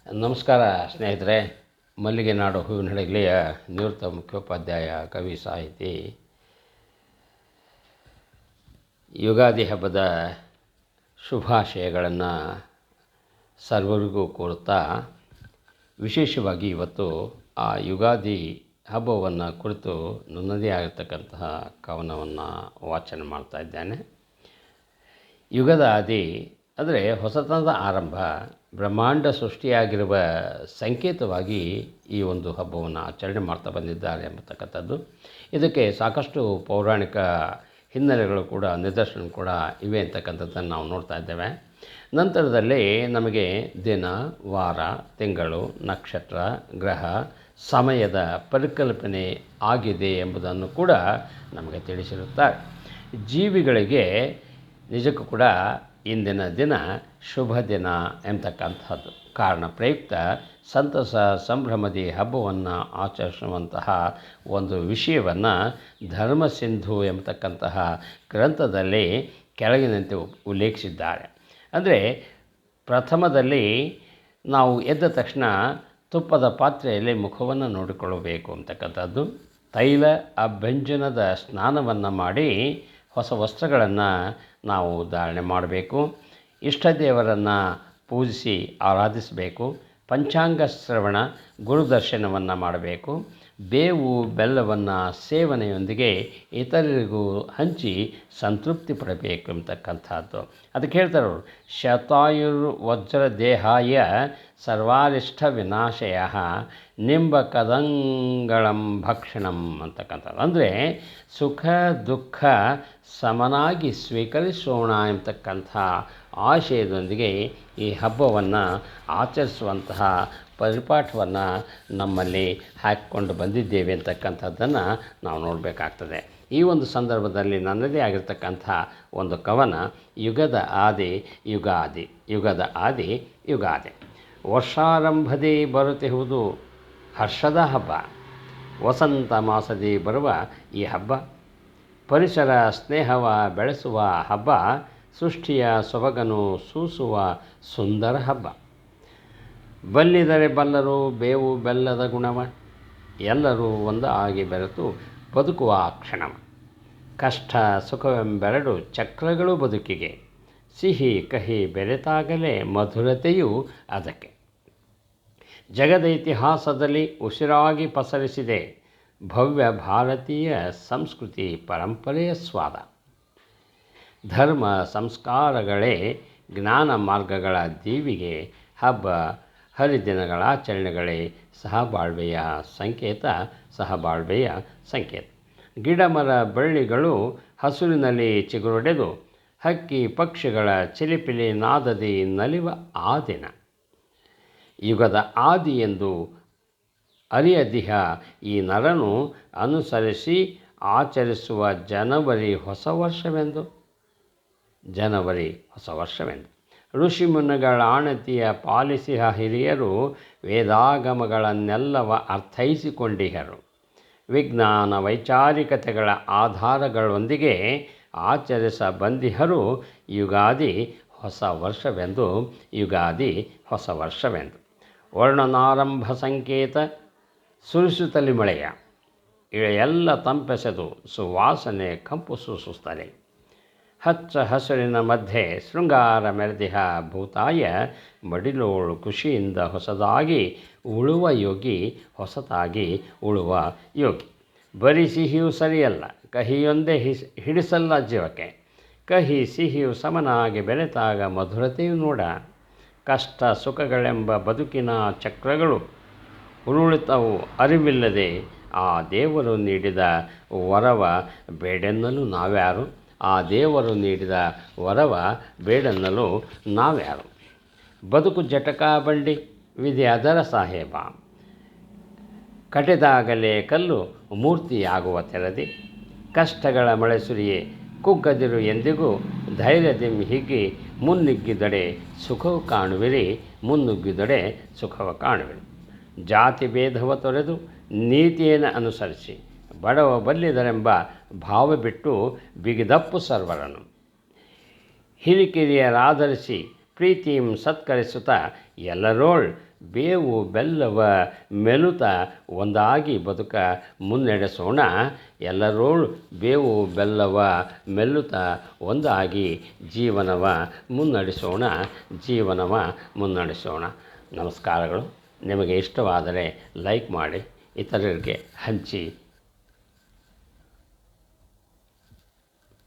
ನಮಸ್ಕಾರ ಸ್ನೇಹಿತರೆ. ಮಲ್ಲಿಗೆ ನಾಡು ಹೂವಿನ ಹಡಗಲಿಯ ನಿವೃತ್ತ ಮುಖ್ಯೋಪಾಧ್ಯಾಯ, ಕವಿ, ಸಾಹಿತಿ. ಯುಗಾದಿ ಹಬ್ಬದ ಶುಭಾಶಯಗಳನ್ನು ಸರ್ವರಿಗೂ ಕೋರುತ್ತಾ, ವಿಶೇಷವಾಗಿ ಇವತ್ತು ಆ ಯುಗಾದಿ ಹಬ್ಬವನ್ನು ಕುರಿತು ನನ್ನದೇ ಆಗಿರ್ತಕ್ಕಂತಹ ಕವನವನ್ನು ವಾಚನ ಮಾಡ್ತಾ ಇದ್ದೇನೆ. ಯುಗದ ಆದಿ ಅಂದರೆ ಹೊಸತನದ ಆರಂಭ, ಬ್ರಹ್ಮಾಂಡ ಸೃಷ್ಟಿಯಾಗಿರುವ ಸಂಕೇತವಾಗಿ ಈ ಒಂದು ಹಬ್ಬವನ್ನು ಆಚರಣೆ ಮಾಡ್ತಾ ಬಂದಿದ್ದಾರೆ ಎಂಬತಕ್ಕಂಥದ್ದು. ಇದಕ್ಕೆ ಸಾಕಷ್ಟು ಪೌರಾಣಿಕ ಹಿನ್ನೆಲೆಗಳು ಕೂಡ, ನಿದರ್ಶನ ಕೂಡ ಇವೆ ಅಂತಕ್ಕಂಥದ್ದನ್ನು ನಾವು ನೋಡ್ತಾ ಇದ್ದೇವೆ. ನಂತರದಲ್ಲಿ ನಮಗೆ ದಿನ, ವಾರ, ತಿಂಗಳು, ನಕ್ಷತ್ರ, ಗ್ರಹ, ಸಮಯದ ಪರಿಕಲ್ಪನೆ ಆಗಿದೆ ಎಂಬುದನ್ನು ಕೂಡ ನಮಗೆ ತಿಳಿಸಿರುತ್ತಾರೆ. ಜೀವಿಗಳಿಗೆ ನಿಜಕ್ಕೂ ಕೂಡ ಇಂದಿನ ದಿನ ಶುಭ ದಿನ ಎಂಬತಕ್ಕಂಥದ್ದು. ಕಾರಣ ಪ್ರಯುಕ್ತ ಸಂತಸ ಸಂಭ್ರಮದಿ ಹಬ್ಬವನ್ನು ಆಚರಿಸುವಂತಹ ಒಂದು ವಿಷಯವನ್ನು ಧರ್ಮಸಿಂಧು ಎಂಬತಕ್ಕಂತಹ ಗ್ರಂಥದಲ್ಲಿ ಕೆಳಗಿನಂತೆ ಉಲ್ಲೇಖಿಸಿದ್ದಾರೆ. ಅಂದರೆ ಪ್ರಥಮದಲ್ಲಿ ನಾವು ಎದ್ದ ತಕ್ಷಣ ತುಪ್ಪದ ಪಾತ್ರೆಯಲ್ಲಿ ಮುಖವನ್ನು ನೋಡಿಕೊಳ್ಳಬೇಕು ಅಂತಕ್ಕಂಥದ್ದು. ತೈಲ ಅಭ್ಯಂಜನದ ಸ್ನಾನವನ್ನು ಮಾಡಿ ಹೊಸ ವಸ್ತ್ರಗಳನ್ನು ನಾವು ಧಾರಣೆ ಮಾಡಬೇಕು. ಇಷ್ಟ ದೇವರನ್ನು ಪೂಜಿಸಿ ಆರಾಧಿಸಬೇಕು. ಪಂಚಾಂಗ ಶ್ರವಣ, ಗುರುದರ್ಶನವನ್ನು ಮಾಡಬೇಕು. ಬೇವು ಬೆಲ್ಲವನ್ನು ಸೇವನೆಯೊಂದಿಗೆ ಇತರರಿಗೂ ಹಂಚಿ ಸಂತೃಪ್ತಿ ಪಡಬೇಕು ಎಂಬತಕ್ಕಂಥದ್ದು. ಅದಕ್ಕೆ ಹೇಳ್ತಾರೆ ಅವರು, ಶತಾಯುರ್ವಜ್ರ ದೇಹಾಯ ಸರ್ವಾರಿಷ್ಟ ವಿನಾಶಯ ನಿಂಬ ಕದಂಗಳಂ ಭಕ್ಷಣಂ ಅಂತಕ್ಕಂಥದ್ದು. ಅಂದರೆ ಸುಖ ದುಃಖ ಸಮನಾಗಿ ಸ್ವೀಕರಿಸೋಣ ಎಂಬತಕ್ಕಂಥ ಆಶಯದೊಂದಿಗೆ ಈ ಹಬ್ಬವನ್ನು ಆಚರಿಸುವಂತಹ ಪರಿಪಾಠವನ್ನು ನಮ್ಮಲ್ಲಿ ಹಾಕಿಕೊಂಡು ಬಂದಿದ್ದೇವೆ ಅಂತಕ್ಕಂಥದ್ದನ್ನು ನಾವು ನೋಡಬೇಕಾಗ್ತದೆ. ಈ ಒಂದು ಸಂದರ್ಭದಲ್ಲಿ ನನ್ನದೇ ಆಗಿರ್ತಕ್ಕಂಥ ಒಂದು ಕವನ, ಯುಗದ ಆದಿ ಯುಗಾದಿ. ಯುಗದ ಆದಿ ಯುಗಾದಿ. ವರ್ಷಾರಂಭದಿ ಬರುತ್ತಿರುವುದು ಹರ್ಷದ ಹಬ್ಬ. ವಸಂತ ಮಾಸದಿ ಬರುವ ಈ ಹಬ್ಬ ಪರಿಸರ ಸ್ನೇಹವ ಬೆಳೆಸುವ ಹಬ್ಬ. ಸೃಷ್ಟಿಯ ಸೊಬಗನ್ನು ಸೂಸುವ ಸುಂದರ ಹಬ್ಬ. ಬಲ್ಲಿದರೆ ಬಲ್ಲರು ಬೇವು ಬೆಲ್ಲದ ಗುಣವ, ಎಲ್ಲರೂ ಒಂದಾಗಿ ಬೆರೆತು ಬದುಕುವ ಕ್ಷಣವ. ಕಷ್ಟ ಸುಖವೆಂಬೆರಡು ಚಕ್ರಗಳು ಬದುಕಿಗೆ, ಸಿಹಿ ಕಹಿ ಬೆರೆತಾಗಲೇ ಮಧುರತೆಯೂ ಅದಕ್ಕೆ. ಜಗದ ಇತಿಹಾಸದಲ್ಲಿ ಉಸಿರಾಗಿ ಪಸರಿಸಿದೆ ಭವ್ಯ ಭಾರತೀಯ ಸಂಸ್ಕೃತಿ ಪರಂಪರೆಯ ಸ್ವಾದ. ಧರ್ಮ ಸಂಸ್ಕಾರಗಳೇ ಜ್ಞಾನ ಮಾರ್ಗಗಳ ದೀವಿಗೆ. ಹಬ್ಬ ಹರಿದಿನಗಳ ಆಚರಣೆಗಳೇ ಸಹಬಾಳ್ವೆಯ ಸಂಕೇತ, ಸಹಬಾಳ್ವೆಯ ಸಂಕೇತ. ಗಿಡಮರ ಬಳ್ಳಿಗಳು ಹಸುರಿನಲ್ಲಿ ಚಿಗುರೊಡೆದು ಹಕ್ಕಿ ಪಕ್ಷಿಗಳ ಚಿಲಿಪಿಲಿ ನಾದದಿ ನಲಿವ ಆ ದಿನ. ಯುಗದ ಆದಿ ಎಂದು ಅರಿಯದಿಹ ಈ ನರನು ಅನುಸರಿಸಿ ಆಚರಿಸುವ ಜನವರಿ ಹೊಸ ವರ್ಷವೆಂದು. ಜನವರಿ ಹೊಸ ವರ್ಷವೆಂದು ಋಷಿಮುನಿಗಳ ಆಣತಿಯ ಪಾಲಿಸಿಹ ಹಿರಿಯರು ವೇದಾಗಮಗಳನ್ನೆಲ್ಲವ ಅರ್ಥೈಸಿಕೊಂಡಿಹರು. ವಿಜ್ಞಾನ ವೈಚಾರಿಕತೆಗಳ ಆಧಾರಗಳೊಂದಿಗೆ ಆಚರಿಸ ಬಂದಿಹರು ಯುಗಾದಿ ಹೊಸ ವರ್ಷವೆಂದು. ಯುಗಾದಿ ಹೊಸ ವರ್ಷವೆಂದು. ವರ್ಣನಾರಂಭ ಸಂಕೇತ ಸುರಿಸುತ್ತಲಿ ಮಳೆಯ ಇಳೆಯೆಲ್ಲ ತಂಪೆಸೆದು ಸುವಾಸನೆ ಕಂಪು ಸೂಸುತ್ತಲೇ. ಹಚ್ಚ ಹಸಿರಿನ ಮಧ್ಯೆ ಶೃಂಗಾರ ಮೆರೆದಿಹ ಭೂತಾಯ, ಮಡಿಲೋಳು ಖುಷಿಯಿಂದ ಹೊಸದಾಗಿ ಉಳುವ ಯೋಗಿ, ಹೊಸತಾಗಿ ಉಳುವ ಯೋಗಿ. ಬರೀ ಸಿಹಿಯು ಸರಿಯಲ್ಲ, ಕಹಿಯೊಂದೇ ಹಿಡಿಸಲ್ಲ ಜೀವಕ್ಕೆ. ಕಹಿ ಸಿಹಿಯು ಸಮನಾಗಿ ಬೆರೆತಾಗ ಮಧುರತೆಯು ನೋಡ. ಕಷ್ಟ ಸುಖಗಳೆಂಬ ಬದುಕಿನ ಚಕ್ರಗಳು ಉರುಳಿತವು ಅರಿವಿಲ್ಲದೆ. ಆ ದೇವರು ನೀಡಿದ ವರವ ಬೇಡೆನ್ನಲು ನಾವ್ಯಾರು. ಆ ದೇವರು ನೀಡಿದ ವರವ ಬೇಡೆನ್ನಲು ನಾವ್ಯಾರು. ಬದುಕು ಜಟಕ ಬಂಡಿ, ವಿಧಿ ಅದರ ಸಾಹೇಬ. ಕಟೆದಾಗಲೇ ಕಲ್ಲು ಮೂರ್ತಿಯಾಗುವ ತೆರದಿ. ಕಷ್ಟಗಳ ಮಳೆ ಸುರಿಯೇ ಕುಗ್ಗದಿರು ಎಂದಿಗೂ. ಧೈರ್ಯದಿಂ ಹಿಗ್ಗಿ ಮುನ್ನುಗ್ಗಿದಡೆ ಸುಖವು ಕಾಣುವಿರಿ. ಮುನ್ನುಗ್ಗಿದಡೆ ಸುಖವ ಕಾಣುವಿರಿ. ಜಾತಿ ಭೇದವ ತೊರೆದು ನೀತಿಯನ್ನು ಅನುಸರಿಸಿ. ಬಡವ ಬಲ್ಲಿದರೆಂಬ ಭಾವ ಬಿಟ್ಟು ಬಿಗಿದಪ್ಪು ಸರ್ವರನು. ಹಿರಿಕಿರಿಯರಾಧರಿಸಿ ಪ್ರೀತಿಂ ಸತ್ಕರಿಸುತ್ತಾ ಎಲ್ಲರೋಳ್ ಬೇವು ಬೆಲ್ಲವ ಮೆಲುತ ಒಂದಾಗಿ ಬದುಕ ಮುನ್ನಡೆಸೋಣ. ಎಲ್ಲರೋಳು ಬೇವು ಬೆಲ್ಲವ ಮೆಲ್ಲುತ್ತ ಒಂದಾಗಿ ಜೀವನವ ಮುನ್ನಡೆಸೋಣ. ನಮಸ್ಕಾರಗಳು. ನಿಮಗೆ ಇಷ್ಟವಾದರೆ ಲೈಕ್ ಮಾಡಿ, ಇತರರಿಗೆ ಹಂಚಿ.